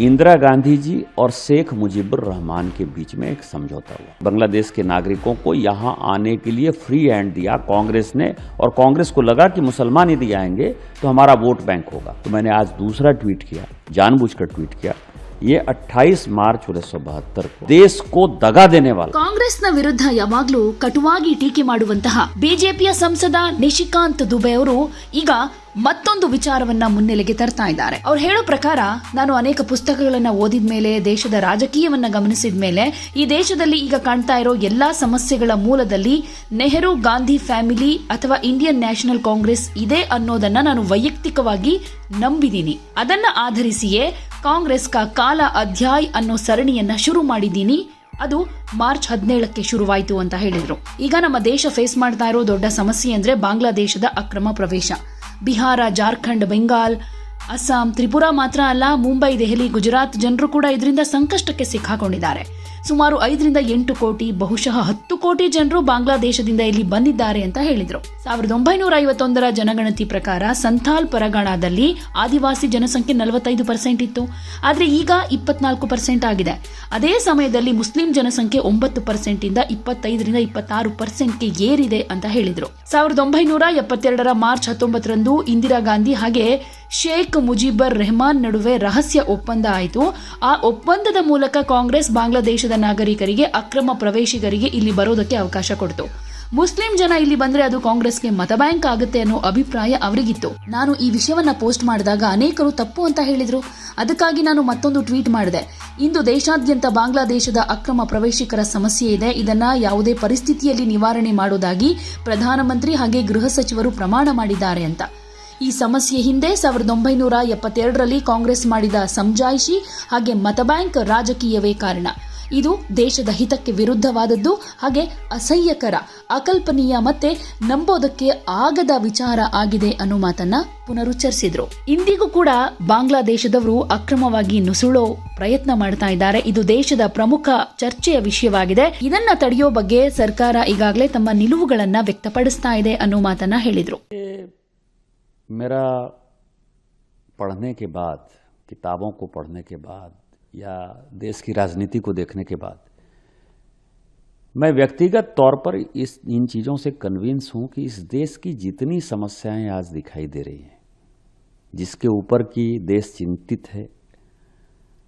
इंदिरा गांधी जी और शेख मुजीबुर रहमान के बीच में एक समझौता हुआ। बांग्लादेश के नागरिकों को यहां आने के लिए फ्री हैंड दिया कांग्रेस ने, और कांग्रेस को लगा कि मुसलमान यदि आएंगे तो हमारा वोट बैंक होगा। तो मैंने आज दूसरा ट्वीट किया, जानबूझकर ट्वीट किया, ये 28 ಮಾರ್ಚ್ 1972 को देश को दगा देने वाला। ಕಾಂಗ್ರೆಸ್ನ ವಿರುದ್ಧ ಯಾವಾಗಲೂ ಕಟುವಾಗಿ ಟೀಕೆ ಮಾಡುವಂತಹ ಬಿಜೆಪಿಯ ಸಂಸದ ನಿಶಿಕಾಂತ್ ದುಬೆ ಅವರು ಈಗ ಮತ್ತೊಂದು ವಿಚಾರವನ್ನ ಮುನ್ನೆಲೆಗೆ ತರ್ತಾ ಇದ್ದಾರೆ. ಅವ್ರು ಹೇಳೋ ಪ್ರಕಾರ, ನಾನು ಅನೇಕ ಪುಸ್ತಕಗಳನ್ನ ಓದಿದ ಮೇಲೆ, ದೇಶದ ರಾಜಕೀಯವನ್ನ ಗಮನಿಸಿದ ಮೇಲೆ, ಈ ದೇಶದಲ್ಲಿ ಈಗ ಕಾಣ್ತಾ ಇರೋ ಎಲ್ಲಾ ಸಮಸ್ಯೆಗಳ ಮೂಲದಲ್ಲಿ ನೆಹರು ಗಾಂಧಿ ಫ್ಯಾಮಿಲಿ ಅಥವಾ ಇಂಡಿಯನ್ ನ್ಯಾಷನಲ್ ಕಾಂಗ್ರೆಸ್ ಇದೆ ಅನ್ನೋದನ್ನ ನಾನು ವೈಯಕ್ತಿಕವಾಗಿ ನಂಬಿದ್ದೀನಿ. ಅದನ್ನ ಆಧರಿಸಿಯೇ ಕಾಂಗ್ರೆಸ್ ಕಾ ಕಾಲ ಅಧ್ಯಾಯ್ ಅನ್ನೋ ಸರಣಿಯನ್ನ ಶುರು ಮಾಡಿದ್ದೀನಿ. ಅದು ಮಾರ್ಚ್ 17ಕ್ಕೆ ಶುರುವಾಯಿತು ಅಂತ ಹೇಳಿದ್ರು. ಈಗ ನಮ್ಮ ದೇಶ ಫೇಸ್ ಮಾಡ್ತಾ ಇರೋ ದೊಡ್ಡ ಸಮಸ್ಯೆ ಅಂದ್ರೆ ಬಾಂಗ್ಲಾದೇಶದ ಅಕ್ರಮ ಪ್ರವೇಶ. ಬಿಹಾರ, ಜಾರ್ಖಂಡ್, ಬೆಂಗಾಲ್, ಅಸ್ಸಾಂ, ತ್ರಿಪುರಾ ಮಾತ್ರ ಅಲ್ಲ, ಮುಂಬೈ, ದೆಹಲಿ, ಗುಜರಾತ್ ಜನರು ಕೂಡ ಇದರಿಂದ ಸಂಕಷ್ಟಕ್ಕೆ ಸಿಕ್ಕಾಕೊಂಡಿದ್ದಾರೆ. ಸುಮಾರು 5 ರಿಂದ 8 ಕೋಟಿ, ಬಹುಶಃ 10 ಕೋಟಿ ಜನರು ಬಾಂಗ್ಲಾದೇಶದಿಂದ ಇಲ್ಲಿ ಬಂದಿದ್ದಾರೆ ಅಂತ ಹೇಳಿದ್ರು. 1951ರ ಜನಗಣತಿ ಪ್ರಕಾರ ಸಂಥಾಲ್ ಪರಗಣದಲ್ಲಿ ಆದಿವಾಸಿ ಜನಸಂಖ್ಯೆ 45% ಇತ್ತು. ಆದ್ರೆ ಈಗ 24% ಆಗಿದೆ. ಅದೇ ಸಮಯದಲ್ಲಿ ಮುಸ್ಲಿಂ ಜನಸಂಖ್ಯೆ 9% ಇಂದ 25 ರಿಂದ 26%ಗೆ ಏರಿದೆ ಅಂತ ಹೇಳಿದ್ರು. 1972ರ ಮಾರ್ಚ್ 19ರಂದು ಇಂದಿರಾ ಗಾಂಧಿ ಹಾಗೆ ಶೇಖ್ ಮುಜಿಬುರ್ ರೆಹಮಾನ್ ನಡುವೆ ರಹಸ್ಯ ಒಪ್ಪಂದ ಆಯಿತು. ಆ ಒಪ್ಪಂದದ ಮೂಲಕ ಕಾಂಗ್ರೆಸ್ ಬಾಂಗ್ಲಾದೇಶದ ನಾಗರಿಕರಿಗೆ, ಅಕ್ರಮ ಪ್ರವೇಶಿಗರಿಗೆ ಇಲ್ಲಿ ಬರೋದಕ್ಕೆ ಅವಕಾಶ ಕೊಡ್ತು. ಮುಸ್ಲಿಂ ಜನ ಇಲ್ಲಿ ಬಂದ್ರೆ ಅದು ಕಾಂಗ್ರೆಸ್ಗೆ ಮತ ಬ್ಯಾಂಕ್ ಆಗುತ್ತೆ ಅನ್ನೋ ಅಭಿಪ್ರಾಯ ಅವರಿಗಿತ್ತು. ನಾನು ಈ ವಿಷಯವನ್ನ ಪೋಸ್ಟ್ ಮಾಡಿದಾಗ ಅನೇಕರು ತಪ್ಪು ಅಂತ ಹೇಳಿದ್ರು. ಅದಕ್ಕಾಗಿ ನಾನು ಮತ್ತೊಂದು ಟ್ವೀಟ್ ಮಾಡಿದೆ. ಇಂದು ದೇಶಾದ್ಯಂತ ಬಾಂಗ್ಲಾದೇಶದ ಅಕ್ರಮ ಪ್ರವೇಶಿಕರ ಸಮಸ್ಯೆ ಇದೆ. ಇದನ್ನ ಯಾವುದೇ ಪರಿಸ್ಥಿತಿಯಲ್ಲಿ ನಿವಾರಣೆ ಮಾಡೋದಾಗಿ ಪ್ರಧಾನಮಂತ್ರಿ ಹಾಗೆ ಗೃಹ ಸಚಿವರು ಪ್ರಮಾಣ ಮಾಡಿದ್ದಾರೆ ಅಂತ. ಈ ಸಮಸ್ಯೆ ಹಿಂದೆ 1972ರಲ್ಲಿ ಕಾಂಗ್ರೆಸ್ ಮಾಡಿದ ಸಮಜಾಯಿಷಿ ಹಾಗೆ ಮತಬ್ಯಾಂಕ್ ರಾಜಕೀಯವೇ ಕಾರಣ. ಇದು ದೇಶದ ಹಿತಕ್ಕೆ ವಿರುದ್ಧವಾದದ್ದು, ಹಾಗೆ ಅಸಹ್ಯಕರ, ಅಕಲ್ಪನೀಯ ಮತ್ತೆ ನಂಬೋದಕ್ಕೆ ಆಗದ ವಿಚಾರ ಆಗಿದೆ ಅನ್ನೋ ಮಾತನ್ನ ಪುನರುಚ್ಚರಿಸಿದ್ರು. ಇಂದಿಗೂ ಕೂಡ ಬಾಂಗ್ಲಾದೇಶದವರು ಅಕ್ರಮವಾಗಿ ನುಸುಳೋ ಪ್ರಯತ್ನ ಮಾಡ್ತಾ ಇದ್ದಾರೆ. ಇದು ದೇಶದ ಪ್ರಮುಖ ಚರ್ಚೆಯ ವಿಷಯವಾಗಿದೆ. ಇದನ್ನ ತಡೆಯೋ ಬಗ್ಗೆ ಸರ್ಕಾರ ಈಗಾಗಲೇ ತಮ್ಮ ನಿಲುವುಗಳನ್ನ ವ್ಯಕ್ತಪಡಿಸ್ತಾ ಇದೆ ಅನ್ನೋ ಮಾತನ್ನ ಹೇಳಿದ್ರು. मेरा पढ़ने के बाद, किताबों को पढ़ने के बाद या देश की राजनीति को देखने के बाद मैं व्यक्तिगत तौर पर इन चीज़ों से कन्विंस हूं कि इस देश की जितनी समस्याएं आज दिखाई दे रही हैं, जिसके ऊपर की देश चिंतित है,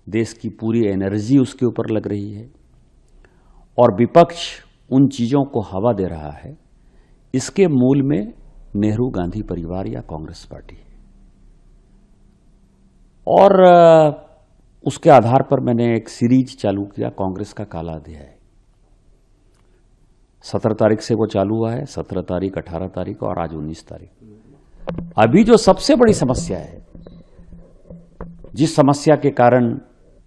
देश की पूरी एनर्जी उसके ऊपर लग रही है और विपक्ष उन चीज़ों को हवा दे रहा है, इसके मूल में नेहरू गांधी परिवार या कांग्रेस पार्टी है। और उसके आधार पर मैंने एक सीरीज चालू किया, कांग्रेस का काला अध्याय। 17 तारीख से वो चालू हुआ है, 17 तारीख, 18 तारीख और आज 19 तारीख। अभी जो सबसे बड़ी समस्या है, जिस समस्या के कारण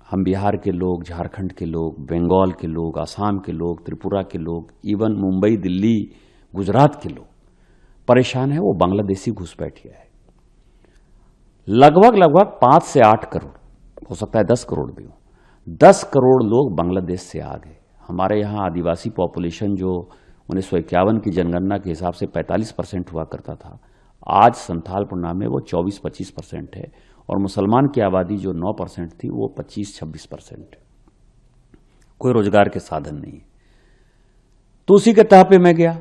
हम बिहार के लोग, झारखंड के लोग, बंगाल के लोग, असम के लोग, त्रिपुरा के लोग, इवन मुंबई, दिल्ली, गुजरात के लोग परेशान है, वो बांग्लादेशी घुसपैठिया है। लगभग 5 से 8 करोड़, हो सकता है 10 करोड़ भी हो, 10 करोड़ लोग बांग्लादेश से आ गए। हमारे यहाँ आदिवासी पॉपुलेशन जो 1951 की जनगणना के हिसाब से 45% हुआ करता था, आज संथाल प्रणाम में वो 24-25% है, और मुसलमान की आबादी जो 9% थी वो 25-26% है। कोई रोजगार के साधन नहीं है। तो उसी के तह पे मैं गया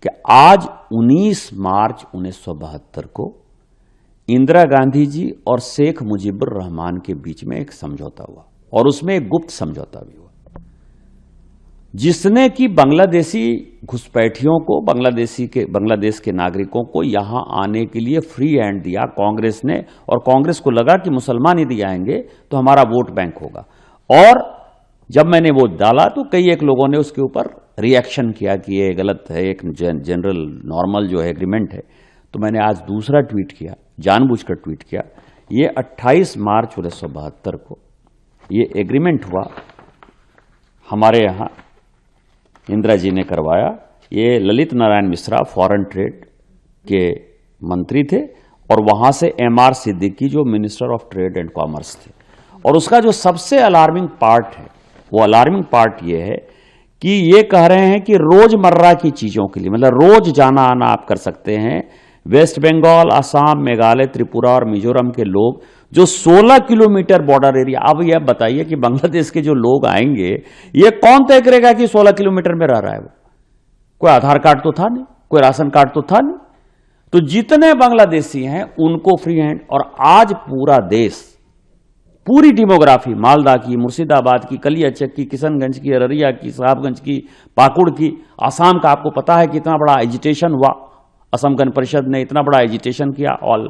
कि आज 19 मार्च 1972 को इंदिरा गांधी जी और शेख मुजीबुर रहमान के बीच में एक समझौता हुआ, और उसमें एक गुप्त समझौता भी हुआ, जिसने कि बांग्लादेशी घुसपैठियों को, बांग्लादेश के नागरिकों को यहां आने के लिए फ्री हैंड दिया कांग्रेस ने, और कांग्रेस को लगा कि मुसलमान यदि आएंगे तो हमारा वोट बैंक होगा। और जब मैंने वो डाला तो कई एक लोगों ने उसके ऊपर रिएक्शन किया कि ये गलत है, एक जनरल नॉर्मल जो है एग्रीमेंट है। तो मैंने आज दूसरा ट्वीट किया, जानबूझकर ट्वीट किया, ये 28 मार्च 1972 को ये एग्रीमेंट हुआ, हमारे यहाँ इंदिरा जी ने करवाया। ये ललित नारायण मिश्रा फॉरेन ट्रेड के मंत्री थे, और वहां से MR सिद्दीकी जो minister of trade and commerce थे। और उसका जो सबसे अलार्मिंग पार्ट है, वो अलार्मिंग पार्ट ये है कि ये कह रहे हैं कि रोजमर्रा की चीजों के लिए, मतलब रोज जाना आना आप कर सकते हैं, वेस्ट बंगाल, असम, मेघालय, त्रिपुरा और मिजोरम के लोग जो 16 किलोमीटर बॉर्डर एरिया, अब यह बताइए कि बांग्लादेश के जो लोग आएंगे, ये कौन तय करेगा कि 16 किलोमीटर में रह रहा है वो? कोई आधार कार्ड तो था नहीं, कोई राशन कार्ड तो था नहीं। तो जितने बांग्लादेशी हैं उनको फ्री हैंड। और आज पूरा देश, पूरी डेमोग्राफी, मालदा की, मुर्शिदाबाद की, कलियाचक की, किशनगंज की, अररिया की, साहबगंज की, पाकुड़ की, आसाम का आपको पता है कि इतना बड़ा एजिटेशन हुआ, असम गण परिषद ने इतना बड़ा एजिटेशन किया, ऑल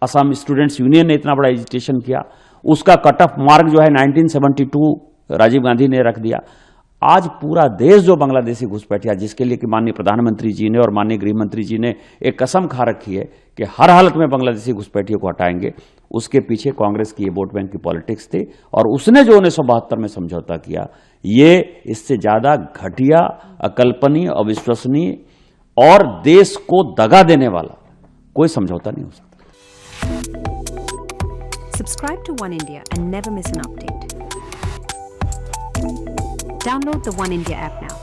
असम स्टूडेंट्स यूनियन ने इतना बड़ा एजिटेशन किया, उसका कट ऑफ मार्क जो है 1972 राजीव गांधी ने रख दिया। आज पूरा देश जो बांग्लादेशी घुसपैठिया, जिसके लिए कि माननीय प्रधानमंत्री जी ने और माननीय गृह मंत्री जी ने एक कसम खा रखी है कि हर हालत में बांग्लादेशी घुसपैठियों को हटाएंगे, उसके पीछे कांग्रेस की ये वोट बैंक की पॉलिटिक्स थी। और उसने जो 1972 में समझौता किया, ये इससे ज्यादा घटिया, अकल्पनीय, अविश्वसनीय और देश को दगा देने वाला कोई समझौता नहीं हो सकता। Subscribe to One India and never miss an update. Download the One India app now.